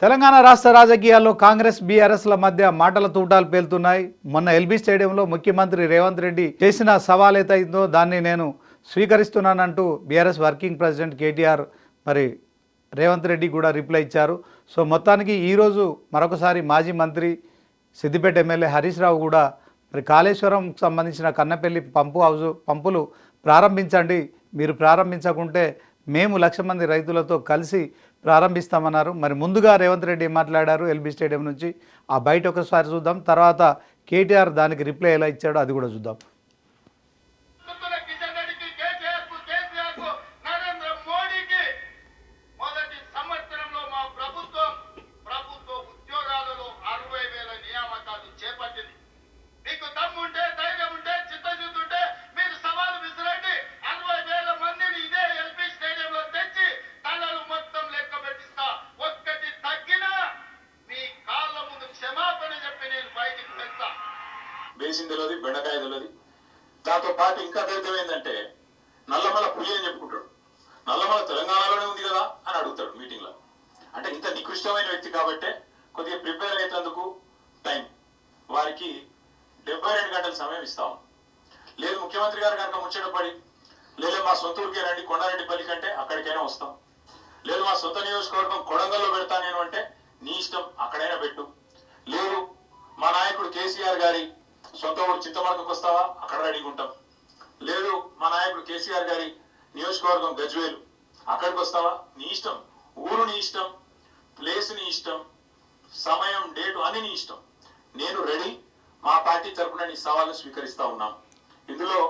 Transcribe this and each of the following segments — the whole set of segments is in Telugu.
తెలంగాణ రాష్ట్ర రాజకీయాల్లో కాంగ్రెస్ బీఆర్ఎస్ల మధ్య మాటల తూటాలు పేలుతున్నాయి. మొన్న ఎల్బీ స్టేడియంలో ముఖ్యమంత్రి రేవంత్ రెడ్డి చేసిన సవాల్ ఏదైందో దాన్ని నేను స్వీకరిస్తున్నానంటూ బీఆర్ఎస్ వర్కింగ్ ప్రెసిడెంట్ కేటీఆర్ మరి రేవంత్ రెడ్డి కూడా రిప్లై ఇచ్చారు. సో మొత్తానికి ఈరోజు మరొకసారి మాజీ మంత్రి సిద్దిపేట ఎమ్మెల్యే హరీష్ రావు కూడా మరి కాళేశ్వరం సంబంధించిన కన్నపల్లి పంపులు ప్రారంభించండి, మీరు ప్రారంభించకుంటే మేము 1,00,000 మంది రైతులతో కలిసి ప్రారంభిస్తామన్నారు. మరి ముందుగా రేవంత్ రెడ్డి మాట్లాడారు ఎల్బీ స్టేడియం నుంచి, ఆ బయట ఒకసారి చూద్దాం. తర్వాత కేటీఆర్ దానికి రిప్లై ఎలా ఇచ్చాడో అది కూడా చూద్దాం. బేసిన్ తెలియదు, బెండకాయ తెలియదు. దాంతో పాటు ఇంకా దరిద్రం ఏంటంటే నల్లమల పులి అని చెప్పుకుంటాడు. నల్లమల తెలంగాణలోనే ఉంది కదా అని అడుగుతాడు మీటింగ్లో. అంటే ఇంత నికృష్టమైన వ్యక్తి కాబట్టే కొద్దిగా ప్రిపేర్ అయ్యేందుకు టైం వారికి 72 గంటల సమయం ఇస్తాము. లేదు ముఖ్యమంత్రి గారు కనుక ముచ్చటపడి లేదు మా సొంత ఊరికే రండి కొండారెడ్డిపల్లి కంటే అక్కడికైనా వస్తాం, లేదు మా సొంత నియోజకవర్గం కొడంగల్లో పెడతా నేను అంటే నీ ఇష్టం అక్కడైనా పెట్టు, లేదు మా నాయకుడు కేసీఆర్ గారి సొంత ఊరు చింతమడకకు వస్తావా అక్కడ రెడీగా ఉంటాం, లేదు మా నాయకుడు కేసీఆర్ గారి నియోజకవర్గం గజ్వేలు అక్కడికి వస్తావా నీ ఇష్టం, ఊరు నీ ఇష్టం, ప్లేస్ నీ ఇష్టం, సమయం డేటు అని నీ ఇష్టం, నేను రెడీ, మా పార్టీ తరఫున నీ సవాలు స్వీకరిస్తా ఉన్నాం. ఇందులో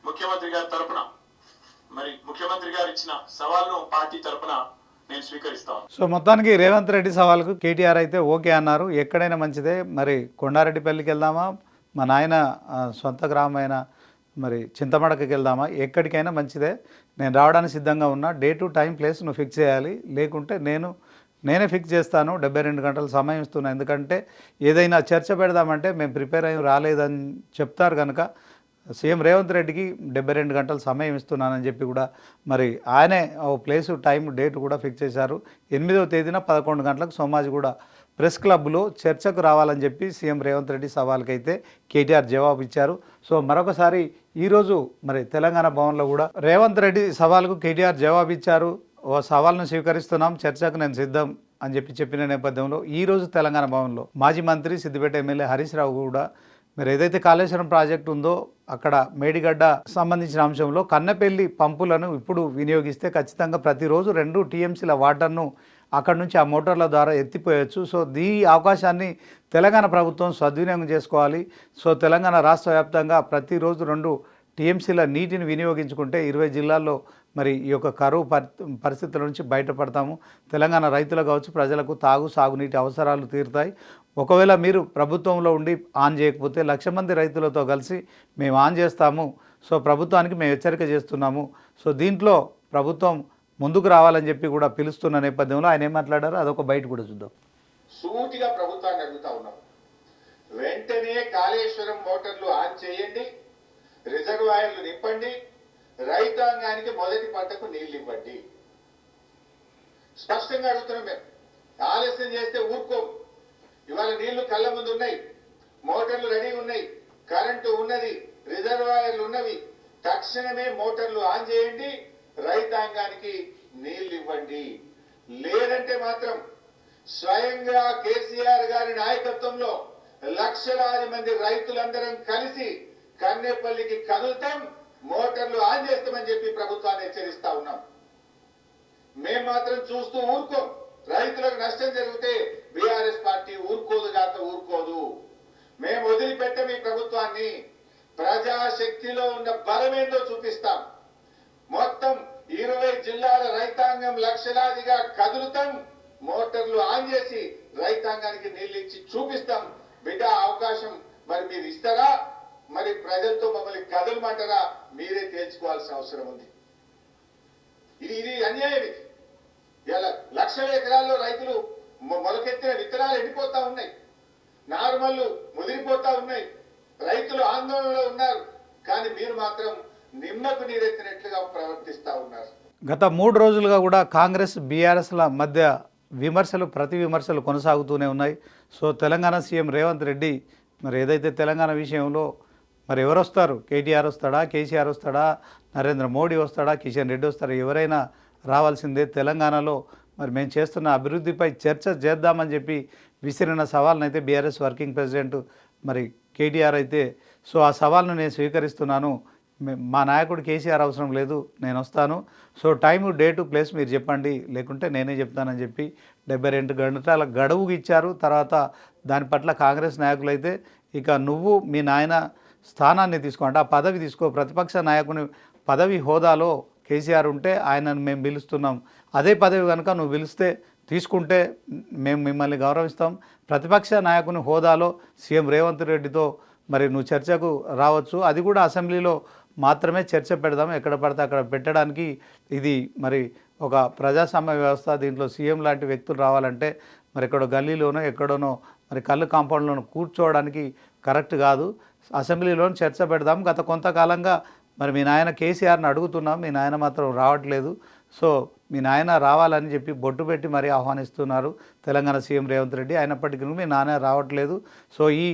ముఖ్యమంత్రి గారి తరఫున మరి ముఖ్యమంత్రి గారు ఇచ్చిన సవాల్ను పార్టీ తరఫున నేను స్వీకరిస్తాను. సో మొత్తానికి రేవంత్ రెడ్డి సవాల్కు కేటీఆర్ అయితే ఓకే అన్నారు. ఎక్కడైనా మంచిదే, మరి కొండారెడ్డిపల్లికి వెళ్దామా, మా నాయన సొంత గ్రామమైన మరి చింతమడకకి వెళ్దామా, ఎక్కడికైనా మంచిదే, నేను రావడానికి సిద్ధంగా ఉన్నా, డే టు టైం ప్లేస్ నువ్వు ఫిక్స్ చేయాలి, లేకుంటే నేనే ఫిక్స్ చేస్తాను, 72 గంటలు సమయం ఇస్తున్నా. ఎందుకంటే ఏదైనా చర్చ పెడదామంటే మేము ప్రిపేర్ అయ్యి రాలేదని చెప్తారు కనుక సీఎం రేవంత్ రెడ్డికి 72 గంటలు సమయం ఇస్తున్నానని చెప్పి కూడా మరి ఆయనే ఓ ప్లేసు టైం డేట్ కూడా ఫిక్స్ చేశారు. 8వ తేదీన 11 గంటలకు సోమాజిగూడ ప్రెస్ క్లబ్లో చర్చకు రావాలని చెప్పి సీఎం రేవంత్ రెడ్డి సవాల్కైతే కేటీఆర్ జవాబు ఇచ్చారు. సో మరొకసారి ఈరోజు మరి తెలంగాణ భవన్లో కూడా రేవంత్ రెడ్డి సవాల్కు కేటీఆర్ జవాబు ఇచ్చారు. ఓ సవాల్ను స్వీకరిస్తున్నాం, చర్చకు నేను సిద్ధం అని చెప్పిన నేపథ్యంలో ఈరోజు తెలంగాణ భవన్లో మాజీ మంత్రి సిద్దిపేట ఎమ్మెల్యే హరీష్ రావు కూడా మరి ఏదైతే కాళేశ్వరం ప్రాజెక్టు ఉందో అక్కడ మేడిగడ్డ సంబంధించిన అంశంలో కన్నపల్లి పంపులను ఇప్పుడు వినియోగిస్తే ఖచ్చితంగా ప్రతిరోజు 2 టీఎంసీల వాటర్ను అక్కడి నుంచి ఆ మోటార్ల ద్వారా ఎత్తిపోయవచ్చు. సో ఈ అవకాశాన్ని తెలంగాణ ప్రభుత్వం సద్వినియోగం చేసుకోవాలి. సో తెలంగాణ రాష్ట్ర వ్యాప్తంగా ప్రతిరోజు 2 టీఎంసీల నీటిని వినియోగించుకుంటే 20 జిల్లాల్లో మరి ఈ యొక్క కరువు పరిస్థితుల నుంచి బయటపడతాము. తెలంగాణ రైతులు కావచ్చు, ప్రజలకు సాగునీటి అవసరాలు తీరుతాయి. ఒకవేళ మీరు ప్రభుత్వంలో ఉండి ఆన్ చేయకపోతే 1,00,000 మంది రైతులతో కలిసి మేము ఆన్ చేస్తాము. సో ప్రభుత్వానికి మేము హెచ్చరిక చేస్తున్నాము. సో దీంట్లో ప్రభుత్వం ముందుకు రావాలని చెప్పి కూడా పిలుస్తున్న నేపథ్యంలో ఆయన ఏం మాట్లాడారో అదొక బయట కూడా చూద్దాం. సూటిగా ప్రభుత్వాన్ని అడుగుతా ఉన్నాం, వెంటనే కాళేశ్వరం మోటార్లు ఆన్ చేయండి, రిజర్వాయర్లు నింపండి, రైతాంగానికి మొదటి పంటకు నీళ్లు ఇవ్వండి. స్పష్టంగా అడుగుతున్నాం. మేము ఆలస్యం చేస్తే ఊరుకోం. ఇవాళ నీళ్లు కళ్ళ ముందు ఉన్నాయి, మోటార్లు రెడీ ఉన్నాయి, కరెంటు ఉన్నది, రిజర్వాయర్లు ఉన్నవి. తక్షణమే మోటార్లు ఆన్ చేయండి, రైతాంగానికి నీళ్లు ఇవ్వండి. లేదంటే మాత్రం స్వయంగా కేసీఆర్ గారి నాయకత్వంలో లక్షలాది మంది రైతులందరం కలిసి కన్నేపల్లికి కదులుతాం, మోటార్లు ఆన్ చేస్తామని చెప్పి ప్రభుత్వాన్ని హెచ్చరిస్తా ఉన్నాం. మేము మాత్రం చూస్తూ ఊరుకోం. రైతులకు నష్టం జరిగితే బీఆర్ఎస్ పార్టీ ఊరుకోదు. మేము వదిలిపెట్టాం ఈ ప్రభుత్వాన్ని. ప్రజాశక్తిలో ఉన్న బలమేందో చూపిస్తాం. మొత్తం 20 జిల్లాల రైతాంగం లక్షలాదిగా కదులుతాం, మోటార్లు ఆన్ చేసి రైతాంగానికి నీళ్ళు ఇచ్చి చూపిస్తాం. బిడ్డ అవకాశం మరి మీరు ఇస్తారా, మరి ప్రజలతో మమ్మల్ని కదలమంటారా, మీరే తేల్చుకోవాల్సిన అవసరం ఉంది. ఇది అన్యాయం. ఇది ఇలా లక్షల ఎకరాల్లో రైతులు మొలకెత్తిన విత్తనాలు ఎండిపోతా ఉన్నాయి, నార్మల్లు ముదిరిపోతా ఉన్నాయి, రైతులు ఆందోళనలో ఉన్నారు. కానీ మీరు మాత్రం నిమ్మకు నీరెత్తినట్లుగా ప్రవర్తిస్తా ఉన్నారు. గత 3 రోజులుగా కూడా కాంగ్రెస్ బీఆర్ఎస్ల మధ్య ప్రతి విమర్శలు కొనసాగుతూనే ఉన్నాయి. సో తెలంగాణ సీఎం రేవంత్ రెడ్డి మరి ఏదైతే తెలంగాణ విషయంలో మరి ఎవరు వస్తారు, కేటీఆర్ వస్తాడా, కేసీఆర్ వస్తాడా, నరేంద్ర మోడీ వస్తాడా, కిషన్ రెడ్డి వస్తాడా, ఎవరైనా రావాల్సిందే. తెలంగాణలో మరి మేము చేస్తున్న అభివృద్ధిపై చర్చ చేద్దామని చెప్పి విసిరిన సవాల్ని అయితే బీఆర్ఎస్ వర్కింగ్ ప్రెసిడెంట్ మరి కేటీఆర్ అయితే, సో ఆ సవాల్ను నేను స్వీకరిస్తున్నాను, మా నాయకుడు కేసీఆర్ అవసరం లేదు, నేను వస్తాను, సో టైము డేటు ప్లేస్ మీరు చెప్పండి, లేకుంటే నేనే చెప్తానని చెప్పి 72 గంటల గడువు ఇచ్చారు. తర్వాత దాని పట్ల కాంగ్రెస్ నాయకులు అయితే ఇక నువ్వు మీ నాయన స్థానాన్ని తీసుకో, అంటే ఆ పదవి తీసుకో, ప్రతిపక్ష నాయకుని పదవి హోదాలో కేసీఆర్ ఉంటే ఆయనను మేము పిలుస్తున్నాం, అదే పదవి కనుక నువ్వు పిలిస్తే తీసుకుంటే మేము మిమ్మల్ని గౌరవిస్తాం, ప్రతిపక్ష నాయకుని హోదాలో సీఎం రేవంత్ రెడ్డితో మరి నువ్వు చర్చకు రావచ్చు, అది కూడా అసెంబ్లీలో మాత్రమే చర్చ పెడదాం, ఎక్కడ పడితే అక్కడ పెట్టడానికి ఇది మరి ఒక ప్రజాస్వామ్య వ్యవస్థ, దీంట్లో సీఎం లాంటి వ్యక్తులు రావాలంటే మరి ఎక్కడో గల్లీలోనో ఎక్కడోనో మరి కళ్ళు కాంపౌండ్లోనో కూర్చోవడానికి కరెక్ట్ కాదు, అసెంబ్లీలో చర్చ పెడదాం, గత కొంతకాలంగా మరి మీ నాయన కేసీఆర్ని అడుగుతున్నాం, మీ నాయన మాత్రం రావట్లేదు, సో మీ నాయన రావాలని చెప్పి బొట్టు పెట్టి మరీ ఆహ్వానిస్తున్నారు తెలంగాణ సీఎం రేవంత్ రెడ్డి, అయినప్పటికీ మీ నాన్న రావట్లేదు. సో ఈ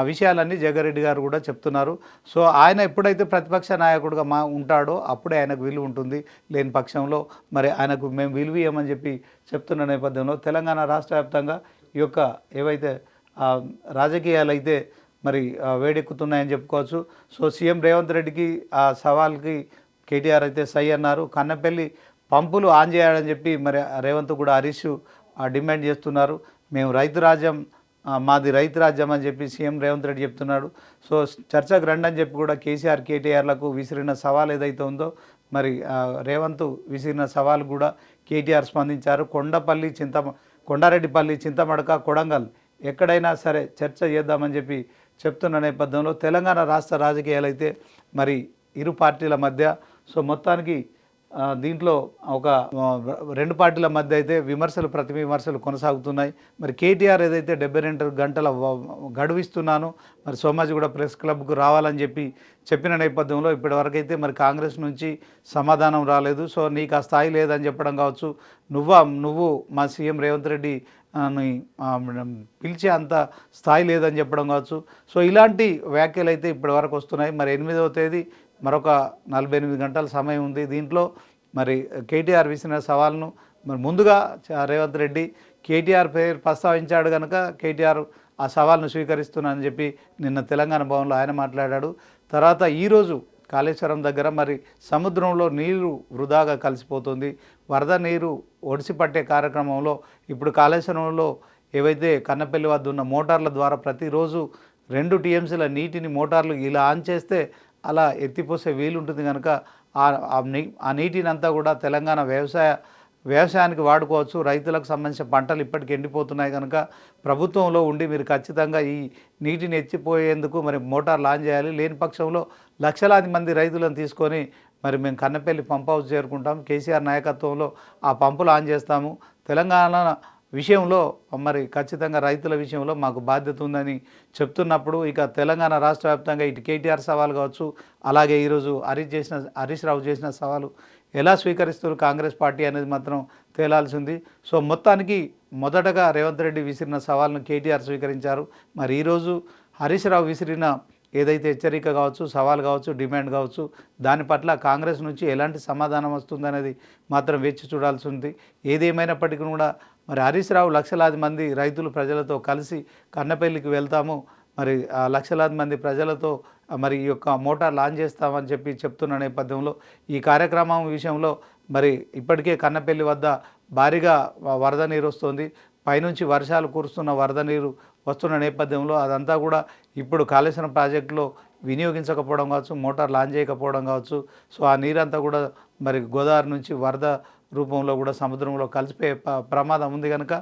విషయాలన్నీ జగ్గారెడ్డి గారు కూడా చెప్తున్నారు. సో ఆయన ఎప్పుడైతే ప్రతిపక్ష నాయకుడిగా ఉంటాడో అప్పుడే ఆయనకు విలువ ఉంటుంది, లేని పక్షంలో మరి ఆయనకు మేము విలువ ఇవ్వమని చెప్పి చెప్తున్న నేపథ్యంలో తెలంగాణ రాష్ట్ర వ్యాప్తంగా ఈ యొక్క ఏవైతే రాజకీయాలు అయితే మరి వేడెక్కుతున్నాయని చెప్పుకోవచ్చు. సో సీఎం రేవంత్ రెడ్డికి ఆ సవాల్కి కేటీఆర్ అయితే సై అన్నారు. కన్నెపల్లి పంపులు ఆన్ చేయాలని చెప్పి మరి రేవంత్ కూడా హరీష్ డిమాండ్ చేస్తున్నారు. మేము రైతు రాజ్యం, మాది రైతు రాజ్యం అని చెప్పి సీఎం రేవంత్ రెడ్డి చెప్తున్నాడు. సో చర్చకు రండి అని చెప్పి కూడా కేసీఆర్ కేటీఆర్లకు విసిరిన సవాల్ ఏదైతే ఉందో మరి రేవంత్ విసిరిన సవాల్ కూడా కేటీఆర్ స్పందించారు. కొండారెడ్డిపల్లి, చింతమడక, కొడంగల్ ఎక్కడైనా సరే చర్చ చేద్దామని చెప్పి చెప్తున్న నేపథ్యంలో తెలంగాణ రాష్ట్ర రాజకీయాలు అయితే మరి ఇరు పార్టీల మధ్య, సో మొత్తానికి దీంట్లో ఒక 2 పార్టీల మధ్య అయితే ప్రతి విమర్శలు కొనసాగుతున్నాయి. మరి కేటీఆర్ ఏదైతే 72 గంటల గడువిస్తున్నాను మరి సోమాజిగూడ ప్రెస్ క్లబ్కు రావాలని చెప్పిన నేపథ్యంలో ఇప్పటివరకు అయితే మరి కాంగ్రెస్ నుంచి సమాధానం రాలేదు. సో నీకు ఆ స్థాయి లేదని చెప్పడం కావచ్చు, నువ్వు మా సీఎం రేవంత్ రెడ్డి పిలిచే అంత స్థాయి లేదని చెప్పడం కావచ్చు. సో ఇలాంటి వ్యాఖ్యలు అయితే ఇప్పటివరకు వస్తున్నాయి. మరి 8వ తేదీ మరొక 48 గంటల సమయం ఉంది. దీంట్లో మరి కేటీఆర్ విసిన సవాల్ను మరి ముందుగా రేవంత్ రెడ్డి కేటీఆర్ పేరు ప్రస్తావించాడు కనుక కేటీఆర్ ఆ సవాల్ను స్వీకరిస్తున్నానని చెప్పి నిన్న తెలంగాణ భవన్లో ఆయన మాట్లాడాడు. తర్వాత ఈరోజు కాళేశ్వరం దగ్గర మరి సముద్రంలో నీరు వృధాగా కలిసిపోతుంది, వరద నీరు ఒడిసి పట్టే కార్యక్రమంలో ఇప్పుడు కాళేశ్వరంలో ఏవైతే కన్నపల్లి వద్ద ఉన్న మోటార్ల ద్వారా ప్రతిరోజు 2 టీఎంసీల నీటిని మోటార్లు ఇలా ఆన్ చేస్తే అలా ఎత్తిపోసే వీలుంటుంది కనుక ఆ నీటిని అంతా కూడా తెలంగాణ వ్యవసాయానికి వాడుకోవచ్చు. రైతులకు సంబంధించిన పంటలు ఇప్పటికి ఎండిపోతున్నాయి కనుక ప్రభుత్వంలో ఉండి మీరు ఖచ్చితంగా ఈ నీటిని ఎత్తిపోయేందుకు మరి మోటార్లు ఆన్ చేయాలి, లేని పక్షంలో లక్షలాది మంది రైతులను తీసుకొని మరి మేము కన్నపల్లి పంప్ హౌస్ చేరుకుంటాం, కేసీఆర్ నాయకత్వంలో ఆ పంపులు ఆన్ చేస్తాము, తెలంగాణ విషయంలో మరి ఖచ్చితంగా రైతుల విషయంలో మాకు బాధ్యత ఉందని చెప్తున్నప్పుడు ఇక తెలంగాణ రాష్ట్ర వ్యాప్తంగా ఇటు కేటీఆర్ సవాల్ కావచ్చు, అలాగే ఈరోజు హరీష్ రావు చేసిన సవాలు ఎలా స్వీకరిస్తారు కాంగ్రెస్ పార్టీ అనేది మాత్రం తేలాల్సి ఉంది. సో మొత్తానికి మొదటగా రేవంత్ రెడ్డి విసిరిన సవాల్ను కేటీఆర్ స్వీకరించారు. మరి ఈరోజు హరీష్ రావు విసిరిన ఏదైతే హెచ్చరిక కావచ్చు, సవాల్ కావచ్చు, డిమాండ్ కావచ్చు, దాని పట్ల కాంగ్రెస్ నుంచి ఎలాంటి సమాధానం వస్తుందనేది మాత్రం వేచి చూడాల్సి ఉంది. ఏదేమైనప్పటికీ కూడా మరి హరీష్ రావు లక్షలాది మంది రైతులు ప్రజలతో కలిసి కన్నపల్లికి వెళ్తాము, మరి లక్షలాది మంది ప్రజలతో మరి ఈ యొక్క మోటార్ లాంచ్ చేస్తామని చెప్తున్న నేపథ్యంలో ఈ కార్యక్రమం విషయంలో మరి ఇప్పటికే కన్నపల్లి వద్ద భారీగా వరద నీరు వస్తుంది, పైనుంచి వర్షాలు కురుస్తున్న వరద నీరు వస్తున్న నేపథ్యంలో అదంతా కూడా ఇప్పుడు కాళేశ్వరం ప్రాజెక్టులో వినియోగించకపోవడం కావచ్చు, మోటార్ లాంచ్ చేయకపోవడం కావచ్చు, సో ఆ నీరంతా కూడా మరి గోదావరి నుంచి వరద రూపంలో కూడా సముద్రంలో కలిసిపోయే ప్రమాదం ఉంది కనుక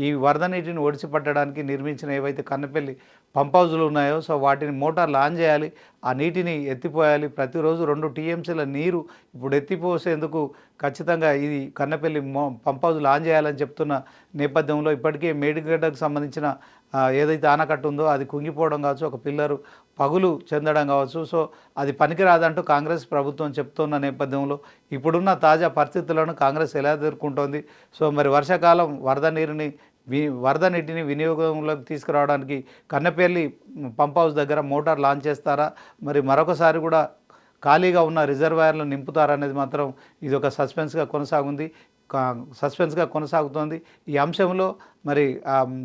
ఈ వరద నీటిని ఒడిసిపట్టడానికి నిర్మించిన ఏవైతే కన్నపల్లి పంప్ హౌజులు ఉన్నాయో సో వాటిని మోటార్లు ఆన్ చేయాలి, ఆ నీటిని ఎత్తిపోయాలి. ప్రతిరోజు 2 టీఎంసీల నీరు ఇప్పుడు ఎత్తిపోసేందుకు ఖచ్చితంగా ఇది కన్నెపల్లి పంప్ హౌస్ లాంచ్ చేయాలని చెప్తున్న నేపథ్యంలో ఇప్పటికే మేడిగడ్డకు సంబంధించిన ఏదైతే ఆనకట్ట ఉందో అది కుంగిపోవడం కావచ్చు, ఒక పిల్లరు పగులు చెందడం కావచ్చు. సో అది పనికిరాదంటూ కాంగ్రెస్ ప్రభుత్వం చెప్తున్న నేపథ్యంలో ఇప్పుడున్న తాజా పరిస్థితులను కాంగ్రెస్ ఎలా ఎదుర్కొంటోంది? సో మరి వర్షాకాలం వరద నీటిని వినియోగంలోకి తీసుకురావడానికి కన్నెపల్లి పంప్ హౌస్ దగ్గర మోటార్ లాంచ్ చేస్తారా? మరి మరొకసారి కూడా ఖాళీగా ఉన్న రిజర్వాయర్లను నింపుతారా అనేది మాత్రం ఇది ఒక సస్పెన్స్గా కొనసాగుతోంది. ఈ అంశంలో మరి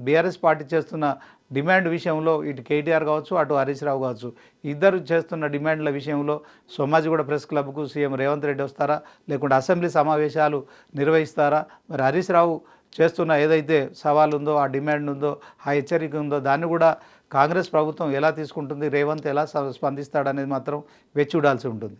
బీఆర్ఎస్ పార్టీ చేస్తున్న డిమాండ్ విషయంలో ఇటు కేటీఆర్ కావచ్చు, అటు హరీష్ రావు కావచ్చు, ఇద్దరు చేస్తున్న డిమాండ్ల విషయంలో సోమాజిగూడ ప్రెస్ క్లబ్కు సీఎం రేవంత్ రెడ్డి వస్తారా, లేకుంటే అసెంబ్లీ సమావేశాలు నిర్వహిస్తారా? మరి హరీష్ రావు చేస్తున్న ఏదైతే సవాల్ ఉందో, ఆ డిమాండ్ ఉందో, ఆ హెచ్చరిక ఉందో దాన్ని కూడా కాంగ్రెస్ ప్రభుత్వం ఎలా తీసుకుంటుంది, రేవంత్ ఎలా స్పందిస్తాడనేది మాత్రం వేచి చూడాల్సి ఉంటుంది.